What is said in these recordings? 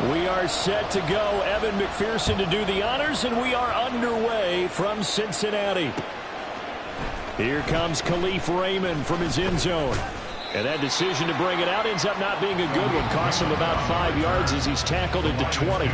We are set to go. Evan McPherson to do the honors, and we are underway from Cincinnati. Here comes Khalif Raymond from his end zone. And that decision to bring it out ends up not being a good one. Costs him about 5 yards as he's tackled into 20.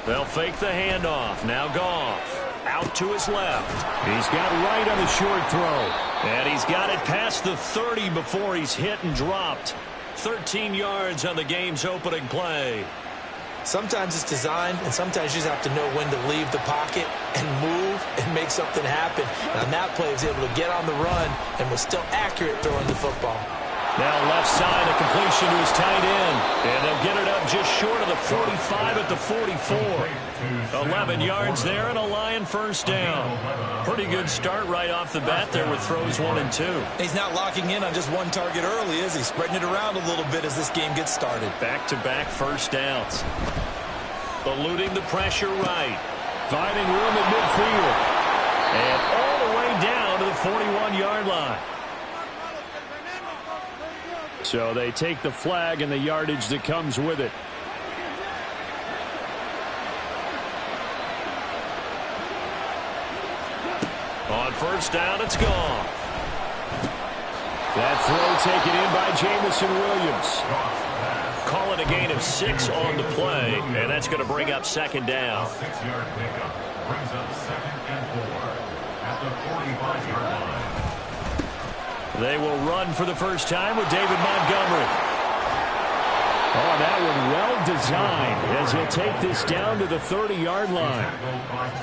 They'll fake the handoff. Now Goff. Out to his left. He's got right on the short throw. And he's got it past the 30 before he's hit and dropped. 13 yards on the game's opening play. Sometimes it's designed, and sometimes you just have to know when to leave the pocket and move and make something happen. And on that play, he was able to get on the run and was still accurate throwing the football. Now left side, a completion to his tight end. And they'll get it up just short of the 45 at the 44. 11 yards there and a Lion first down. Pretty good start right off the bat there with throws 1 and 2. He's not locking in on just one target early, is he? Spreading it around a little bit as this game gets started. Back-to-back first downs. Eluding the pressure right. Finding room at midfield. And all the way down to the 41-yard line. So they take the flag and the yardage that comes with it. On first down, it's gone. That throw taken in by Jamison Williams. Call it a gain of 6 on the play, and that's going to bring up second down. 6-yard pickup brings up 2nd and 4 at the 45-yard line. They will run for the first time with David Montgomery. Oh, that one well designed as he'll take this down to the 30-yard line.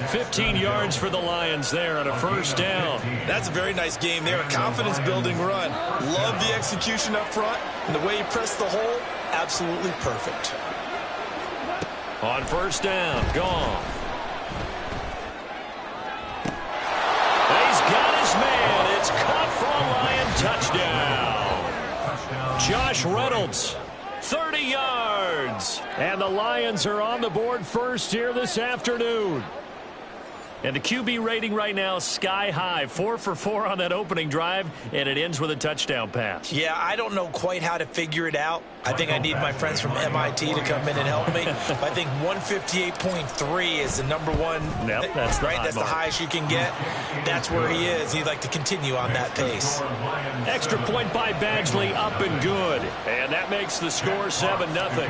15 yards for the Lions there on a first down. That's a very nice game there. A confidence-building run. Love the execution up front. And the way he pressed the hole, absolutely perfect. On first down, gone. He's got his man. It's caught for a Lion touchdown. Josh Reynolds, 30 yards. And the Lions are on the board first here this afternoon. And the QB rating right now is sky high. 4 for 4 on that opening drive, and it ends with a touchdown pass. Yeah, I don't know quite how to figure it out. I think I need my friends from MIT to come in and help me. I think 158.3 is the number one. Yep, that's the right. That's the highest you can get. That's where he is. He'd like to continue on that pace. Extra point by Badgley, up and good. And that makes the score 7-0.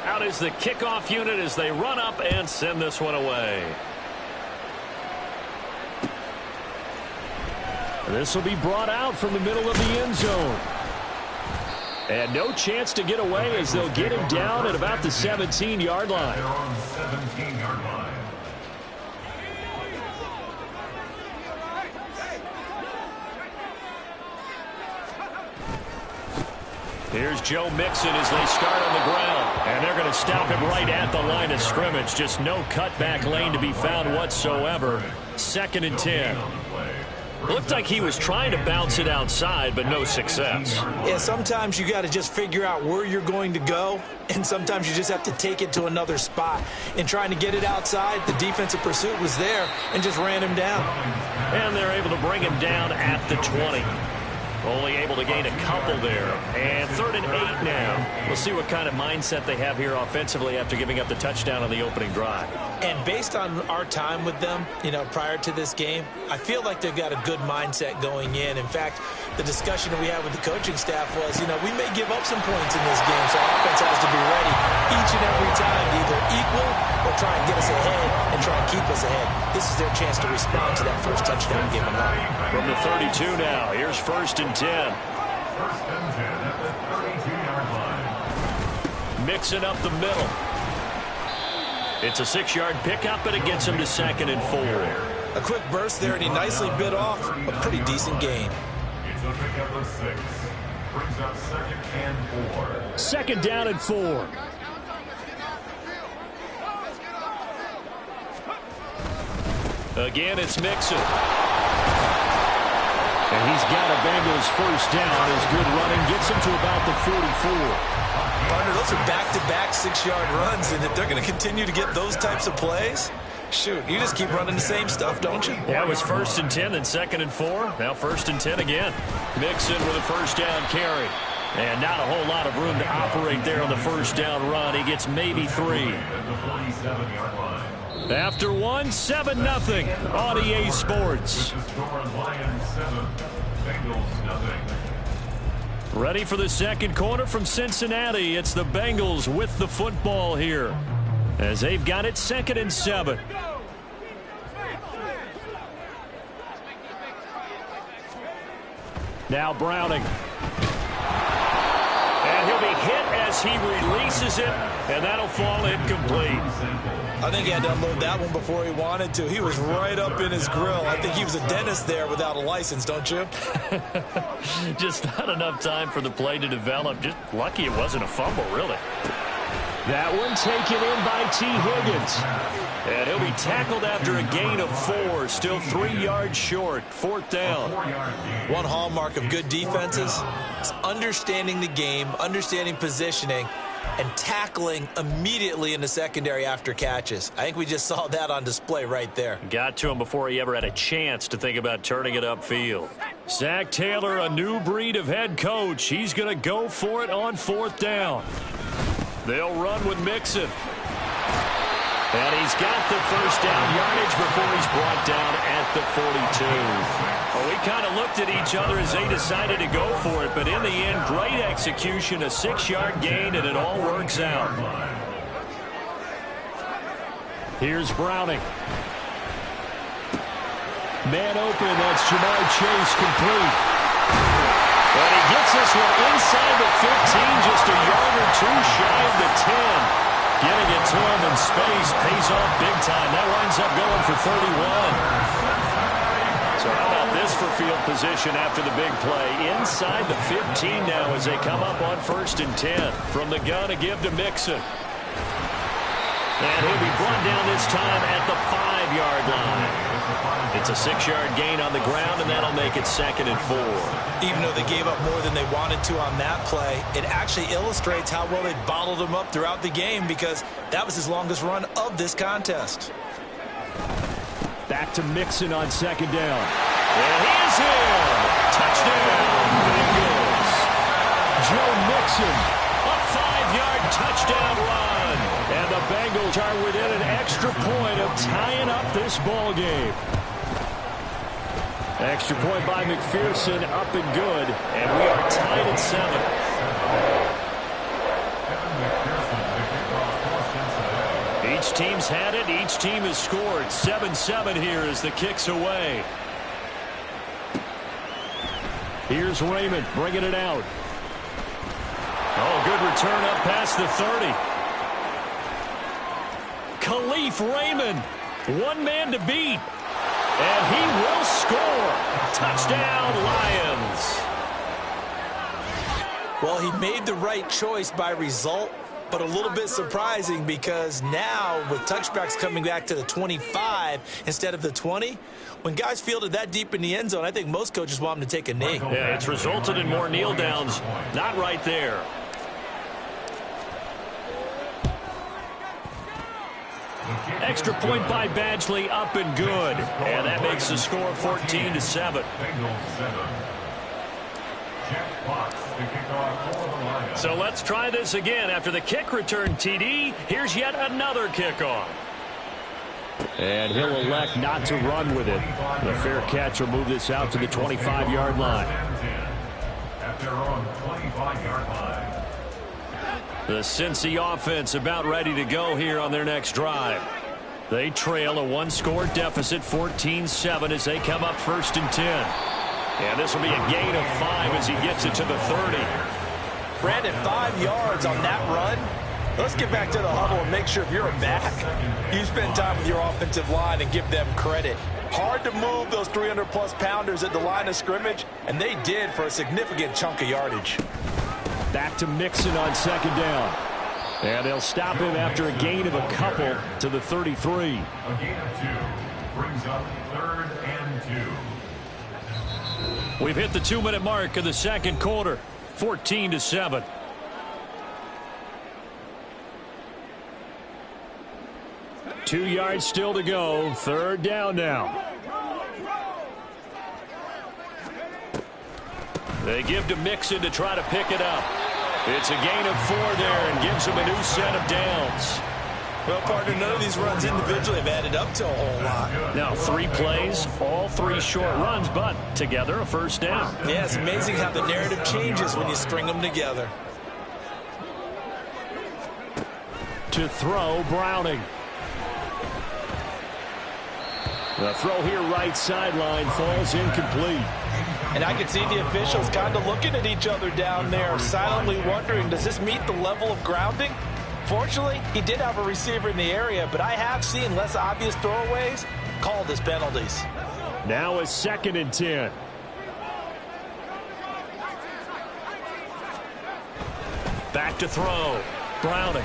Out is the kickoff unit as they run up and send this one away. This will be brought out from the middle of the end zone. And no chance to get away as they'll get him down at about the 17-yard line. They're on the 17-yard line. Here's Joe Mixon as they start on the ground. And they're going to stop him right at the line of scrimmage. Just no cutback lane to be found whatsoever. 2nd and 10. Looked like he was trying to bounce it outside, but no success. Yeah, sometimes you got to just figure out where you're going to go, and sometimes you just have to take it to another spot. In trying to get it outside, the defensive pursuit was there and just ran him down. And they're able to bring him down at the 20. Only able to gain a couple there. And 3rd and 8 now. We'll see what kind of mindset they have here offensively after giving up the touchdown on the opening drive. And based on our time with them, prior to this game, I feel like they've got a good mindset going in. In fact, the discussion that we had with the coaching staff was, we may give up some points in this game, so our offense has to be ready each and every time to either equal or try and get us ahead and try and keep us ahead. This is their chance to respond to that first touchdown given up. From the 32 now, here's 1st and 10. 1st and 10 at the 32-yard line. Mixing up the middle. It's a 6-yard pickup, but it gets him to 2nd and 4. A quick burst there, and he nicely bit off a pretty decent gain. It's a pickup of 6. Brings up 2nd and 4. 2nd down and 4. Again, it's Mixon. And he's got a Bengals first down. His good running gets him to about the 44. Partner, those are back-to-back 6-yard runs, and if they're going to continue to get those types of plays, shoot, you just keep running the same stuff, don't you? Yeah, it was 1st and 10, then 2nd and 4. Now 1st and 10 again. Mixon with a first down carry. And not a whole lot of room to operate there on the first down run. He gets maybe 3. After 1, 7-0 on EA Sports. Ready for the second quarter from Cincinnati. It's the Bengals with the football here, as they've got it 2nd and 7. Now Browning. And he'll be hit as he releases it, and that'll fall incomplete. I think he had to unload that one before he wanted to. He was right up in his grill. I think he was a dentist there without a license, don't you? Just not enough time for the play to develop. Just lucky it wasn't a fumble, really. That one taken in by T. Higgins. And he'll be tackled after a gain of 4. Still 3 yards short. 4th down. One hallmark of good defenses is understanding the game, understanding positioning, and tackling immediately in the secondary after catches. I think we just saw that on display right there. Got to him before he ever had a chance to think about turning it upfield. Zach Taylor, a new breed of head coach. He's going to go for it on 4th down. They'll run with Mixon. And he's got the first down yardage before he's brought down at the 42. Well, we kind of looked at each other as they decided to go for it, but in the end, great execution, a 6-yard gain, and it all works out. Here's Browning. Man open, that's Jamar Chase complete. And he gets this one inside the 15, just a yard or 2 shy of the 10. Getting it to him in space pays off big time. That winds up going for 31. So how about this for field position after the big play? Inside the 15 now as they come up on 1st and 10. From the gun, a give to Mixon. And he'll be brought down this time at the 5-yard line. It's a 6-yard gain on the ground, and that'll make it 2nd and 4. Even though they gave up more than they wanted to on that play, it actually illustrates how well they bottled him up throughout the game, because that was his longest run of this contest. Back to Mixon on 2nd down. And he is in. Touchdown, Bengals. Joe Mixon, a 5-yard touchdown run. And the Bengals are within an extra point of tying up this ball game. Extra point by McPherson, up and good. And we are tied at 7. Each team's had it. Each team has scored. 7-7 here as the kick's away. Here's Raymond bringing it out. Oh, good return up past the 30. Khalif Raymond, one man to beat. And he will score. Touchdown, Lions. Well, he made the right choice by result, but a little bit surprising because now with touchbacks coming back to the 25 instead of the 20, when guys fielded that deep in the end zone, I think most coaches want them to take a knee. Yeah, it's resulted in more kneel downs. Not right there. Extra point by Badgley, up and good. And that makes the score 14-7. So let's try this again. After the kick return, TD, here's yet another kickoff. And he'll elect not to run with it. The fair catch will move this out to the 25-yard line. At their own 25-yard line. The Cincy offense about ready to go here on their next drive. They trail a 1-score deficit, 14-7, as they come up 1st and 10. And this will be a gain of 5 as he gets it to the 30. Brandon, 5 yards on that run. Let's get back to the huddle and make sure if you're a back, you spend time with your offensive line and give them credit. Hard to move those 300-plus pounders at the line of scrimmage, and they did for a significant chunk of yardage. Back to Mixon on 2nd down. And they'll stop him after a gain of a couple to the 33. A gain of 2 brings up 3rd and 2. We've hit the 2-minute mark of the second quarter. 14-7. Two yards still to go. Third down now. They give to Mixon to try to pick it up. It's a gain of 4 there and gives him a new set of downs. Well, partner, none of these runs individually have added up to a whole lot. Now 3 plays, all 3 short runs, but together a first down. Yeah, it's amazing how the narrative changes when you string them together. To throw, Browning. The throw here right sideline falls incomplete. And I can see the officials kind of looking at each other down there, silently wondering, does this meet the level of grounding? Fortunately, he did have a receiver in the area, but I have seen less obvious throwaways called as penalties. Now a 2nd and 10. Back to throw. Browning.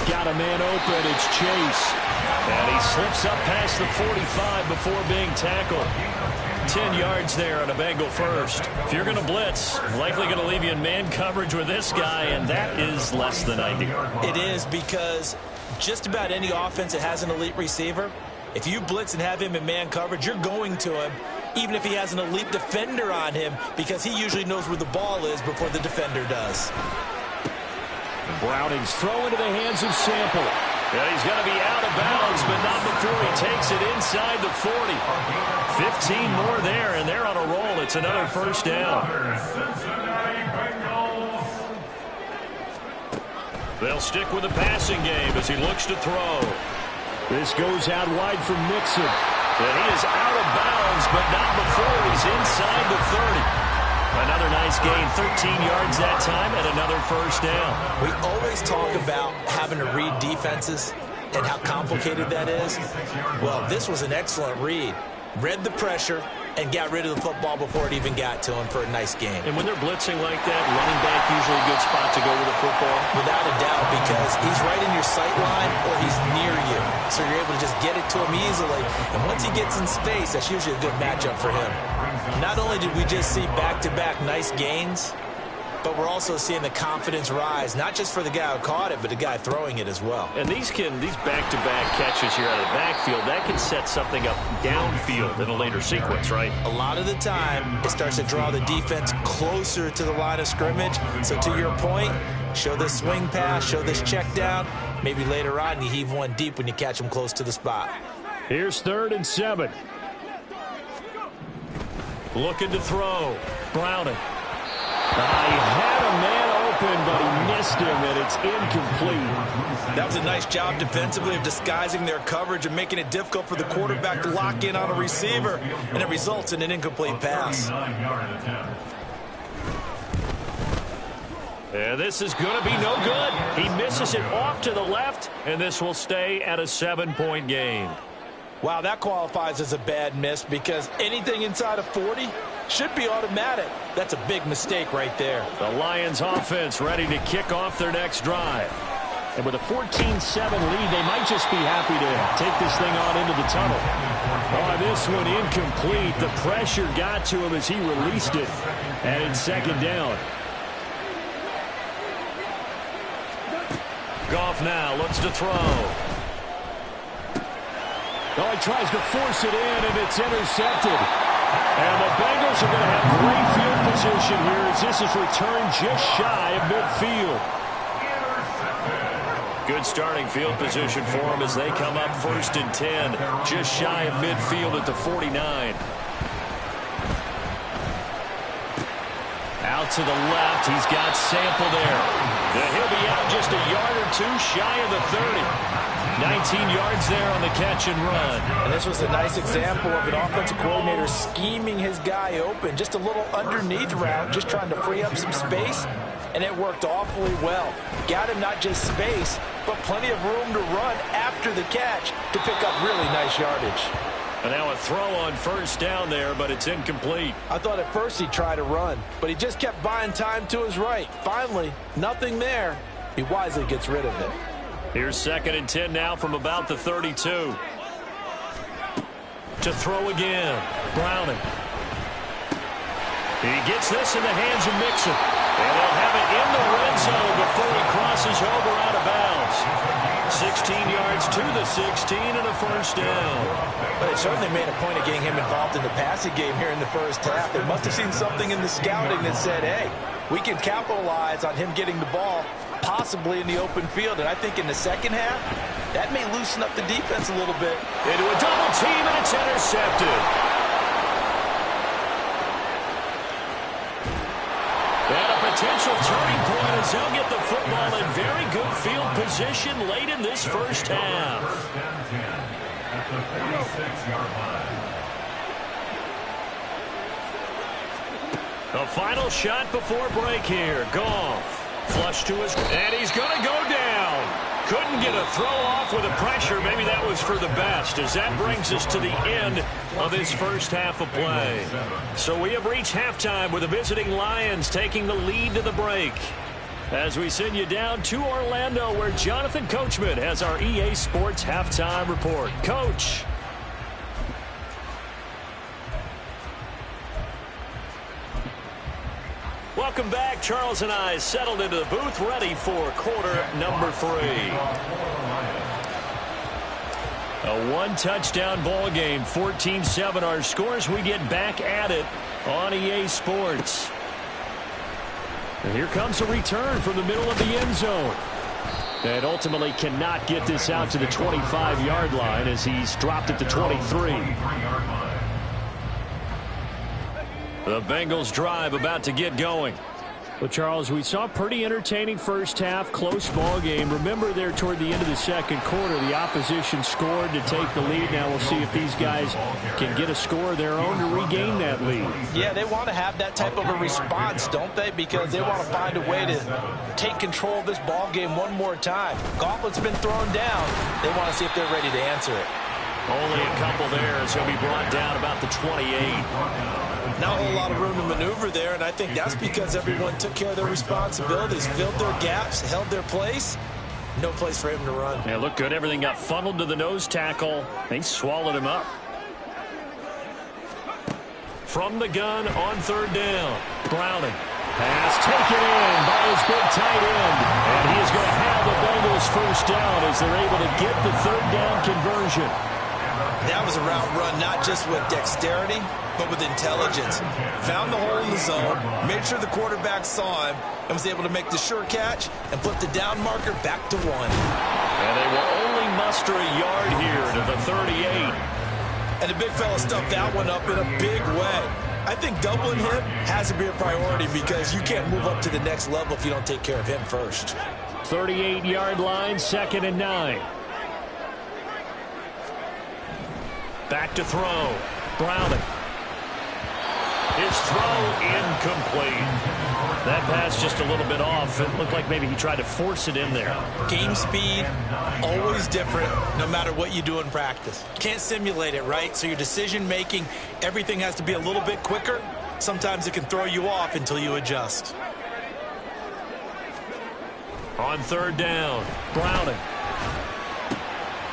Got a man open. It's Chase. And he slips up past the 45 before being tackled. 10 yards there on a Bengal first. If you're going to blitz, likely going to leave you in man coverage with this guy, and that is less than ideal. It is, because just about any offense that has an elite receiver, if you blitz and have him in man coverage, you're going to him, even if he has an elite defender on him, because he usually knows where the ball is before the defender does. Browning's throw into the hands of Sample. Yeah, he's going to be out of bounds, but not before he takes it inside the 40. 15 more there, and they're on a roll. It's another first down. They'll stick with the passing game as he looks to throw. This goes out wide from Mixon. And he is out of bounds, but not before he's inside the 30. Another nice gain, 13 yards that time, and another first down. We always talk about having to read defenses and how complicated that is. Well, this was an excellent read. Read the pressure and got rid of the football before it even got to him for a nice game. And when they're blitzing like that, running back usually a good spot to go with the football. Without a doubt, because he's right in your sight line or he's near you. So you're able to just get it to him easily. And once he gets in space, that's usually a good matchup for him. Not only did we just see back-to-back nice gains, but we're also seeing the confidence rise, not just for the guy who caught it, but the guy throwing it as well. And these back-to-back catches here out of the backfield, that can set something up downfield in a later sequence, right? A lot of the time, it starts to draw the defense closer to the line of scrimmage. So to your point, show this swing pass, show this check down. Maybe later on you heave one deep when you catch him close to the spot. Here's 3rd and 7. Looking to throw. Browning. He had a man open, but he missed him, and it's incomplete. That was a nice job defensively of disguising their coverage and making it difficult for the quarterback to lock in on a receiver, and it results in an incomplete pass. And this is going to be no good. He misses it off to the left, and this will stay at a 7-point game. Wow, that qualifies as a bad miss, because anything inside of 40 should be automatic. That's a big mistake right there. The Lions offense ready to kick off their next drive. And with a 14-7 lead, they might just be happy to take this thing on into the tunnel. Oh, this one incomplete. The pressure got to him as he released it. And it's 2nd down. Goff now looks to throw. Oh, he tries to force it in, and it's intercepted. And the Bengals are going to have great field position here as this is returned just shy of midfield. Good starting field position for them as they come up 1st and 10, just shy of midfield at the 49. Out to the left, he's got Sample there. He'll be out just a yard or two shy of the 30. 19 yards there on the catch and run. And this was a nice example of an offensive coordinator scheming his guy open. Just a little underneath route, just trying to free up some space. And it worked awfully well. Got him not just space, but plenty of room to run after the catch to pick up really nice yardage. And now a throw on 1st down there, but it's incomplete. I thought at first he'd try to run, but he just kept buying time to his right. Finally, nothing there. He wisely gets rid of it. Here's 2nd and 10 now from about the 32. To throw again. Browning. He gets this in the hands of Mixon. And they'll have it in the red zone before he crosses over out of bounds. 16 yards to the 16 and a first down. But it certainly made a point of getting him involved in the passing game here in the first half. They must have seen something in the scouting that said, hey, we can capitalize on him getting the ball possibly in the open field. And I think in the second half, that may loosen up the defense a little bit. Into a double team, and it's intercepted. And a potential turning point as they'll get the football in very good field position late in this first half. First and 10 at the 46-yard line. A final shot before break here. Goff. Flush to his, and he's going to go down. Couldn't get a throw off with the pressure. Maybe that was for the best, as that brings us to the end of this first half of play. So we have reached halftime with the visiting Lions taking the lead to the break. As we send you down to Orlando, where Jonathan Coachman has our EA Sports halftime report. Coach. Welcome back. Charles and I settled into the booth, ready for quarter number 3. A one-touchdown ball game, 14-7 our scores. We get back at it on EA Sports. And here comes a return from the middle of the end zone. And ultimately cannot get this out to the 25-yard line as he's dropped at the 23. The Bengals drive about to get going. Well, Charles, we saw a pretty entertaining first half, close ball game. Remember there toward the end of the second quarter, the opposition scored to take the lead. Now we'll see if these guys can get a score of their own to regain that lead. Yeah, they want to have that type of a response, don't they? Because they want to find a way to take control of this ball game one more time. Gauntlet's been thrown down. They want to see if they're ready to answer it. Only a couple there as he'll be brought down about the 28. Not a whole lot of room to maneuver there, and I think that's because everyone took care of their responsibilities, filled their gaps, held their place. No place for him to run. Yeah, looked good. Everything got funneled to the nose tackle. They swallowed him up. From the gun on third down. Browning. Pass taken in by his big tight end. And he is going to have the Bengals first down as they're able to get the third down conversion. That was a route run not just with dexterity, but with intelligence. Found the hole in the zone, made sure the quarterback saw him, and was able to make the sure catch and put the down marker back to 1. And they will only muster a yard here to the 38. And the big fella stuffed that one up in a big way. I think doubling him has to be a priority because you can't move up to the next level if you don't take care of him first. 38-yard line, 2nd and 9. Back to throw. Browning. His throw incomplete. That pass just a little bit off. It looked like maybe he tried to force it in there. Game speed, always different, no matter what you do in practice. Can't simulate it, right? So your decision-making, everything has to be a little bit quicker. Sometimes it can throw you off until you adjust. On third down, Browning.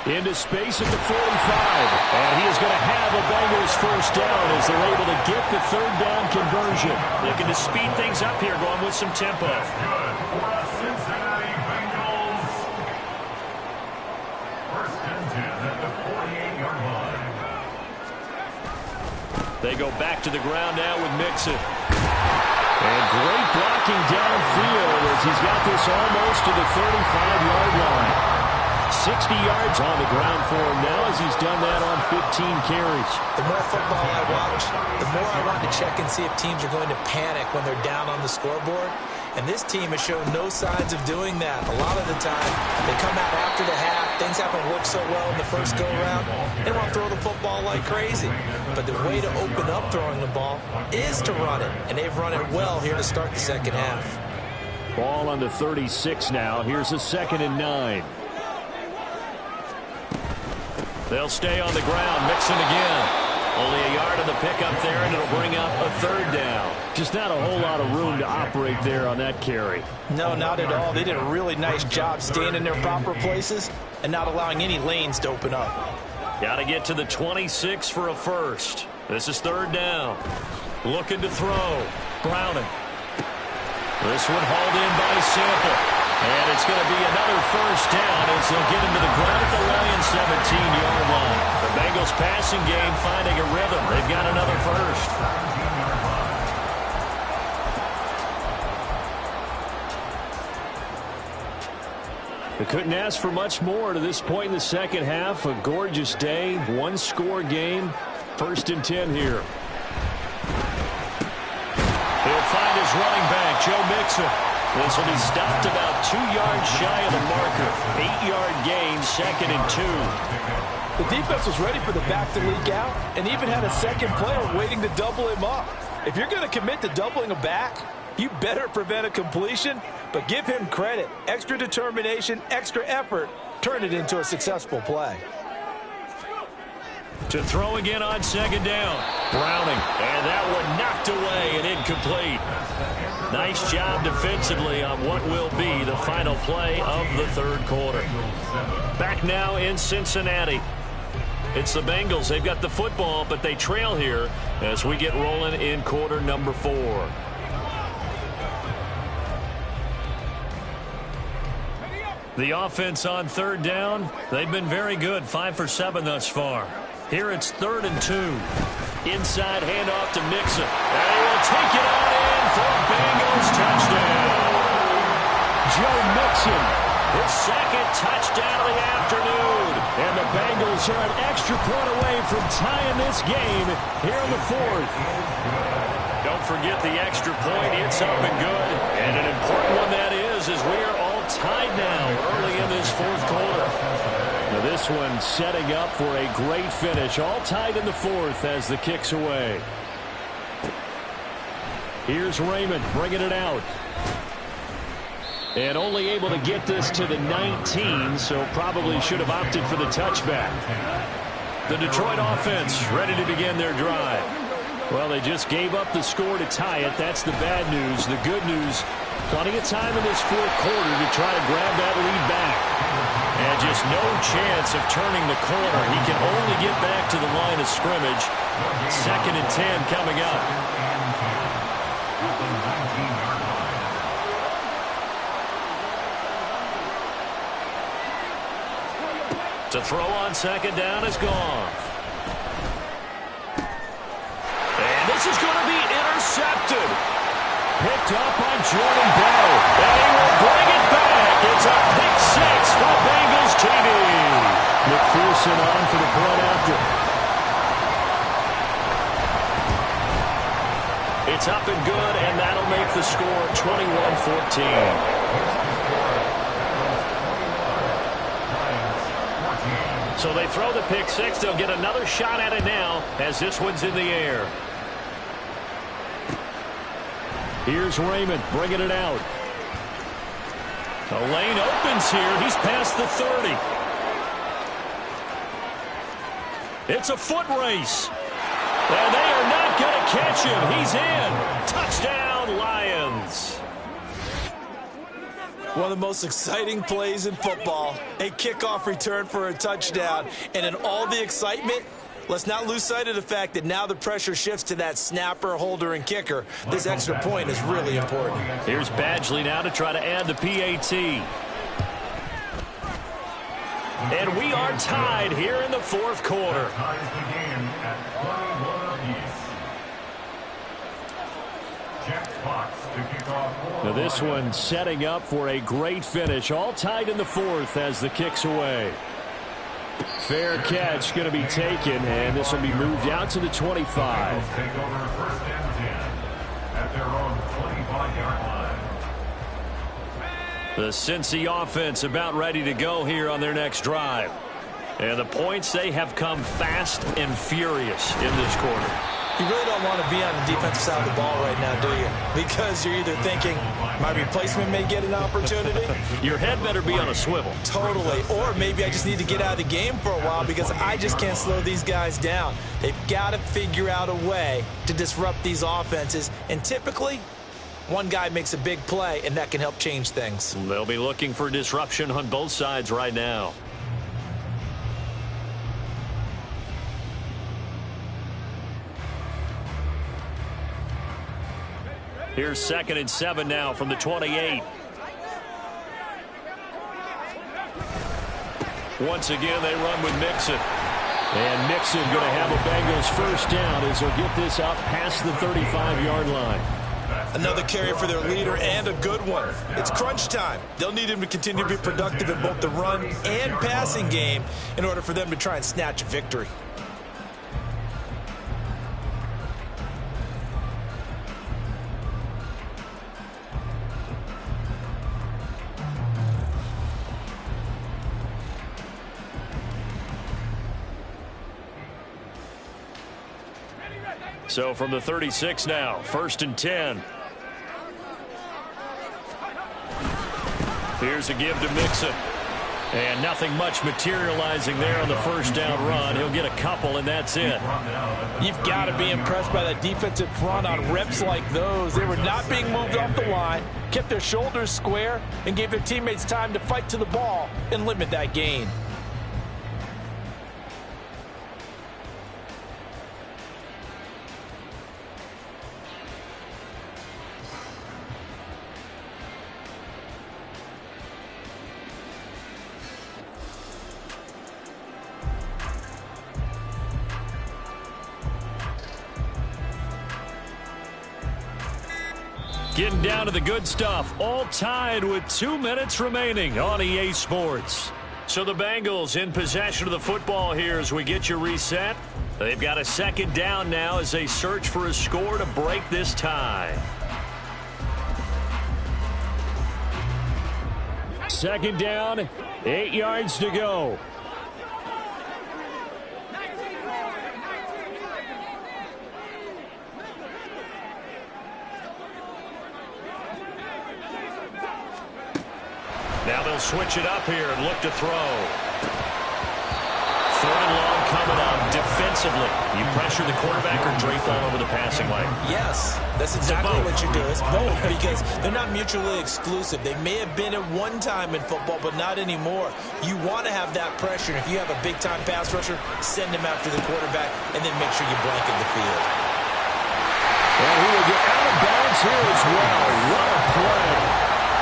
Into space at the 45. And he is going to have a Bengals first down as they're able to get the third down conversion. Looking to speed things up here, going with some tempo. Good for the Cincinnati Bengals. First and 10 at the 48-yard line. They go back to the ground now with Mixon. And great blocking downfield as he's got this almost to the 35-yard line. 60 yards on the ground for him now as he's done that on 15 carries. The more football I watch, the more I want to check and see if teams are going to panic when they're down on the scoreboard. And this team has shown no signs of doing that. A lot of the time, they come out after the half. Things haven't worked so well in the first go-around. They want to throw the football like crazy. But the way to open up throwing the ball is to run it. And they've run it well here to start the second half. Ball on the 36 now. Here's a 2nd and 9. They'll stay on the ground. Mixon again. Only a yard on the pickup there, and it'll bring up a third down. Just not a whole lot of room to operate there on that carry. No, not at all. They did a really nice job staying in their proper places and not allowing any lanes to open up. Got to get to the 26 for a first. This is third down. Looking to throw. Browning. This one hauled in by Sample. And it's going to be another first down as they'll get into the ground at the Lions' 17-yard line. The Bengals passing game finding a rhythm. They've got another first. They couldn't ask for much more to this point in the second half. A gorgeous day, one-score game. 1st and 10 here. He'll find his running back, Joe Mixon. This will be stopped about 2 yards shy of the marker. 8-yard gain, 2nd and 2. The defense was ready for the back to leak out and even had a second player waiting to double him up. If you're going to commit to doubling a back, you better prevent a completion, but give him credit. Extra determination, extra effort, turn it into a successful play. To throw again on 2nd down. Browning, and that one knocked away and incomplete. Nice job defensively on what will be the final play of the 3rd quarter. Back now in Cincinnati. It's the Bengals. They've got the football, but they trail here as we get rolling in quarter number 4. The offense on 3rd down, they've been very good, 5 for 7 thus far. Here it's 3rd and 2. Inside handoff to Mixon. And he will take it on in for a Bengals touchdown. Joe Mixon, his 2nd touchdown of the afternoon. And the Bengals are an extra point away from tying this game here in the 4th. Don't forget the extra point. It's up and good. And an important one that is as we are all tied now early in this 4th quarter. Now this one setting up for a great finish. All tied in the 4th as the kick's away. Here's Raymond bringing it out. And only able to get this to the 19, so probably should have opted for the touchback. The Detroit offense ready to begin their drive. Well, they just gave up the score to tie it. That's the bad news. The good news, plenty of time in this 4th quarter to try to grab that lead back. And just no chance of turning the corner. He can only get back to the line of scrimmage. 2nd and 10 coming up. To throw on 2nd down is gone. And this is going to be intercepted. Picked up by Jordan Bell. And he will bring it back. It's a pick 6 for Bengals TV. McPherson on for the point after. It's up and good, and that'll make the score 21-14. So they throw the pick 6. They'll get another shot at it now as this one's in the air. Here's Raymond bringing it out. The lane opens here. He's past the 30. It's a foot race. And they are not going to catch him. He's in. Touchdown, Lions. One of the most exciting plays in football, a kickoff return for a touchdown. And in all the excitement, let's not lose sight of the fact that now the pressure shifts to that snapper, holder, and kicker. This extra point is really important. Here's Badgley now to try to add the PAT. And we are tied here in the 4th quarter. Now this one setting up for a great finish. All tied in the 4th as the kick's away. Fair catch going to be taken, and this will be moved out to the 25. Take over 1st and 10 at their own 25-yard line. The Cincy offense about ready to go here on their next drive. And the points, they have come fast and furious in this quarter. You really don't want to be on the defensive side of the ball right now, do you? Because you're either thinking, my replacement may get an opportunity. Your head better be on a swivel. Totally. Or maybe I just need to get out of the game for a while because I just can't slow these guys down. They've got to figure out a way to disrupt these offenses. And typically, one guy makes a big play, and that can help change things. They'll be looking for disruption on both sides right now. Here's 2nd and 7 now from the 28. Once again, they run with Mixon. And Mixon going to have a Bengals first down as they'll get this up past the 35-yard line. Another carry for their leader and a good one. It's crunch time. They'll need him to continue to be productive in both the run and passing game in order for them to try and snatch a victory. So from the 36 now, 1st and 10. Here's a give to Mixon. And nothing much materializing there on the first down run. He'll get a couple, and that's it. You've got to be impressed by the defensive front on reps like those. They were not being moved off the line, kept their shoulders square, and gave their teammates time to fight to the ball and limit that gain. Getting down to the good stuff, all tied with 2 minutes remaining on EA Sports. So the Bengals in possession of the football here as we get you reset. They've got a 2nd down now as they search for a score to break this tie. 2nd down, 8 yards to go. Now they'll switch it up here and look to throw. 3rd and long coming up defensively. You pressure the quarterback or drape all over the passing lane? Yes, that's exactly what you do. It's both because they're not mutually exclusive. They may have been at one time in football, but not anymore. You want to have that pressure. And if you have a big-time pass rusher, send him after the quarterback and then make sure you blanket the field. And he will get out of bounds here as well. What a play.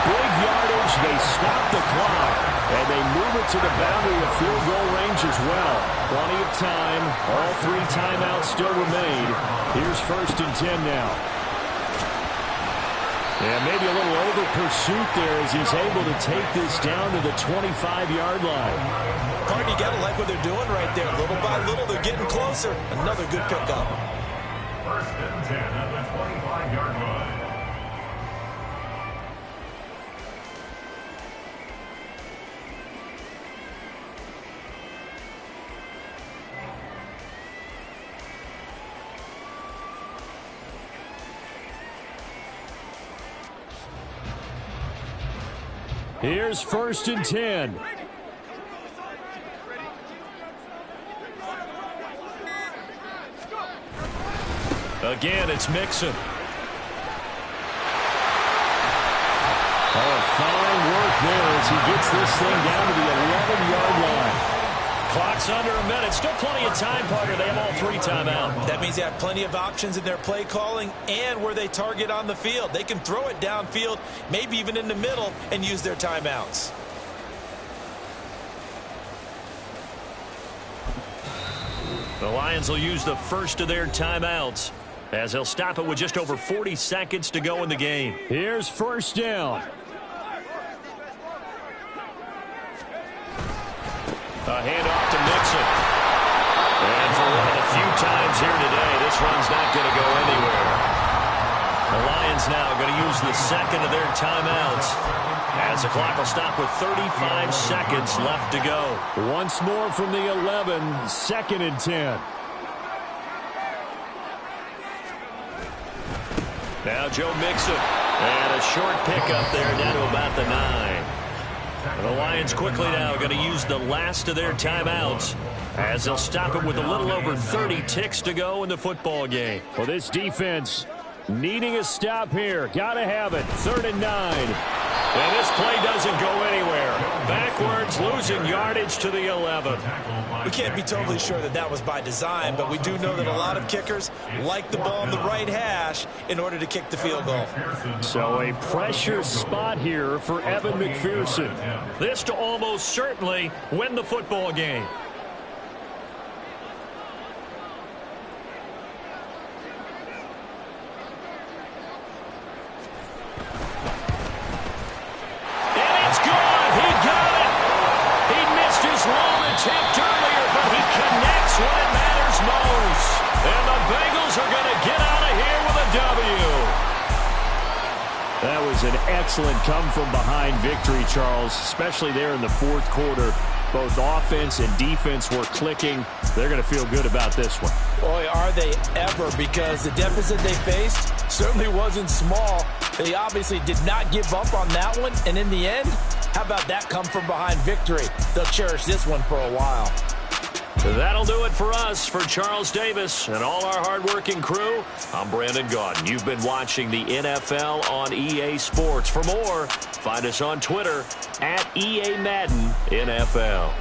Big yardage, they stop the clock, and they move it to the boundary of field goal range as well. Plenty of time. All 3 timeouts still remain. Here's 1st and 10 now. And maybe a little over pursuit there as he's able to take this down to the 25-yard line. Carter, you got to like what they're doing right there. Little by little, they're getting closer. Another good pickup. 1st and 10 at the 25-yard line. Here's 1st and 10. Again, it's Mixon. Oh, fine work there as he gets this thing down to the 11-yard line. Clock's under a minute. Still plenty of time, partner. They have all 3 timeout. That means they have plenty of options in their play calling and where they target on the field. They can throw it downfield, maybe even in the middle, and use their timeouts. The Lions will use the first of their timeouts as they'll stop it with just over 40 seconds to go in the game. Here's 1st down. A handoff to Mixon. And for one of the few times here today, this run's not going to go anywhere. The Lions now going to use the 2nd of their timeouts as the clock will stop with 35 seconds left to go. Once more from the 11, 2nd and 10. Now Joe Mixon. And a short pickup there down to about the 9. The Lions quickly now going to use the last of their timeouts as they'll stop it with a little over 30 ticks to go in the football game. Well, this defense needing a stop here. Got to have it. 3rd and 9. And this play doesn't go anywhere. Backwards, losing yardage to the 11. We can't be totally sure that that was by design, but we do know that a lot of kickers like the ball on the right hash in order to kick the field goal. So a pressure spot here for Evan McPherson. This to almost certainly win the football game. Attempt earlier, but he connects when it matters most. And the Bengals are going to get out of here with a W. That was an excellent come-from-behind victory, Charles, especially there in the fourth quarter. Both offense and defense were clicking. They're going to feel good about this one. Boy, are they ever, because the deficit they faced certainly wasn't small. They obviously did not give up on that one, and in the end, how about that come-from-behind victory? They'll cherish this one for a while. That'll do it for us. For Charles Davis and all our hard-working crew, I'm Brandon Gaudin. You've been watching the NFL on EA Sports. For more, find us on Twitter at EA Madden NFL.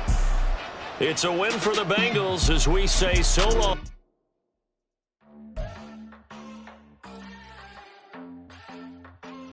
It's a win for the Bengals as we say so long.